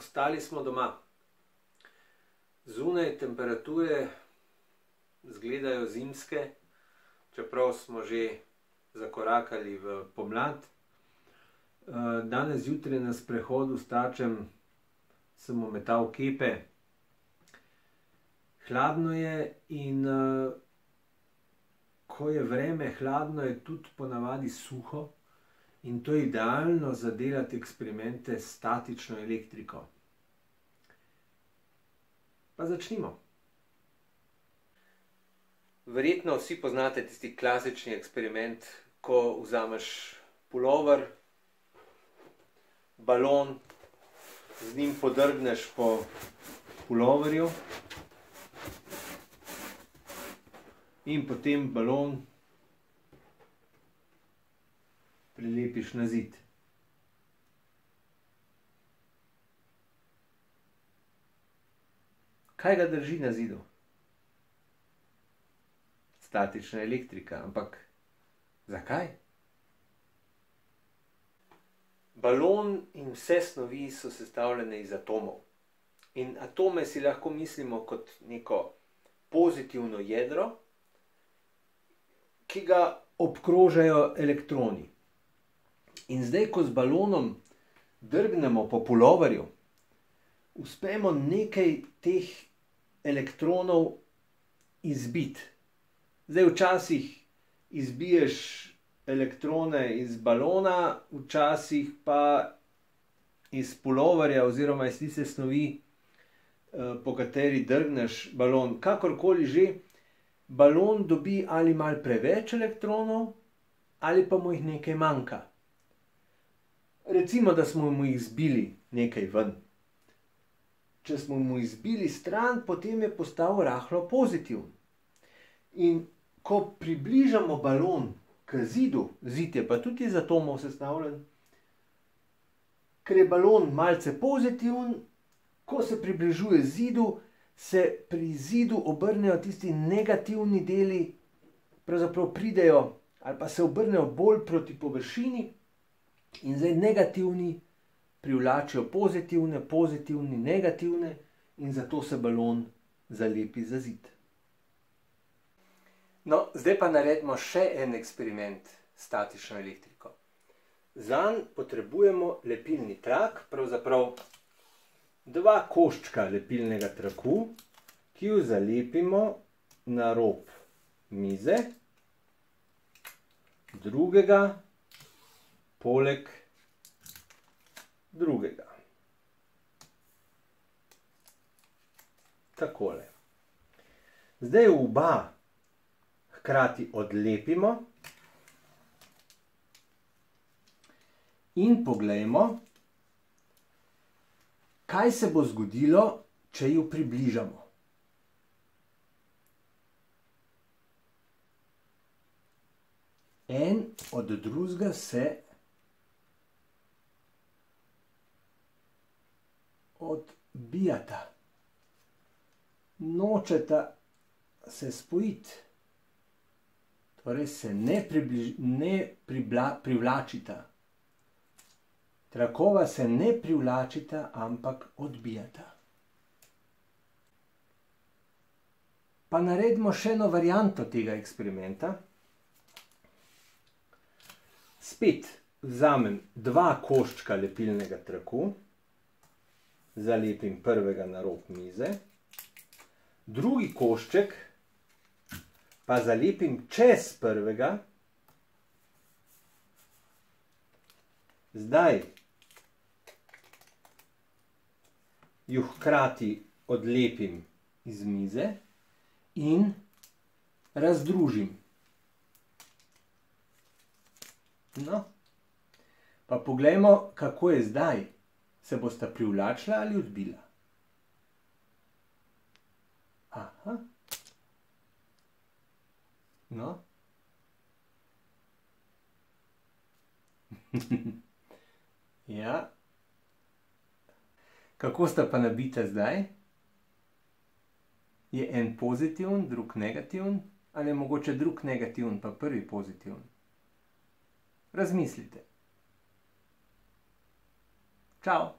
Ostali smo doma. Zunaj temperature izgledajo zimske, čeprav smo že zakorakali v pomlad. Danes zjutraj na sprehodu s tačem sem ometal kepe. Hladno je in ko je vreme hladno, je tudi ponavadi suho in to je idealno za delati eksperimente s statično elektriko. Pa začnimo. Verjetno vsi poznate tisti klasični eksperiment, ko vzameš pulover, balon, z njim podrgneš po puloverju in potem balon prilepiš na zid. Kaj ga drži na zidu? Statična elektrika, ampak zakaj? Balon in vse snovi so sestavljene iz atomov. In atome si lahko mislimo kot neko pozitivno jedro, ki ga obkrožajo elektroni. In zdaj, ko z balonom drgnemo po puloverju, uspemo nekaj teh elektronov izbiti. Zdaj včasih izbiješ elektrone iz balona, včasih pa iz puloverja oziroma iz tiste snovi, po kateri drgneš balon. Kakorkoli že, balon dobi ali malo preveč elektronov ali pa mu jih nekaj manjka. Recimo, da smo mu jih zbili nekaj ven. Če smo mu izbili stran, potem je postal rahlo pozitiven. In ko približamo balon k zidu, zid je pa tudi iz atomov sestavljen, ker je balon malce pozitiven, ko se približuje zidu, se pri zidu obrnejo tisti negativni deli, pravzaprav pridejo ali pa se obrnejo bolj proti površini in zdaj negativni privlačijo pozitivne, pozitivni negativne in zato se balon zalepi za zid. No, zdaj pa naredimo še en eksperiment s statično elektriko. Zanj potrebujemo lepilni trak, pravzaprav 2 koščka lepilnega traku, ki jo zalepimo na rob mize, drugega poleg drugega. Takole. Zdaj oba hkrati odlepimo in poglejmo, kaj se bo zgodilo, če ju približamo. En od drugega se odbijata. Nočeta se spojiti. Torej se ne privlačita. Trakova se ne privlačita, ampak odbijata. Pa naredimo še eno varianto tega eksperimenta. Spet vzamem 2 koščka lepilnega traku, zalepim prvega na rob mize, drugi košček pa zalepim čez prvega, zdaj ju hkrati odlepim iz mize in razdružim. No, pa poglejmo, kako je zdaj. Se bosta privlačila ali odbila? Aha. No. Ja. Kako sta pa nabita zdaj? Je en pozitiven, drug negativen? Ali je mogoče drug negativen pa prvi pozitiven? Razmislite. Čau!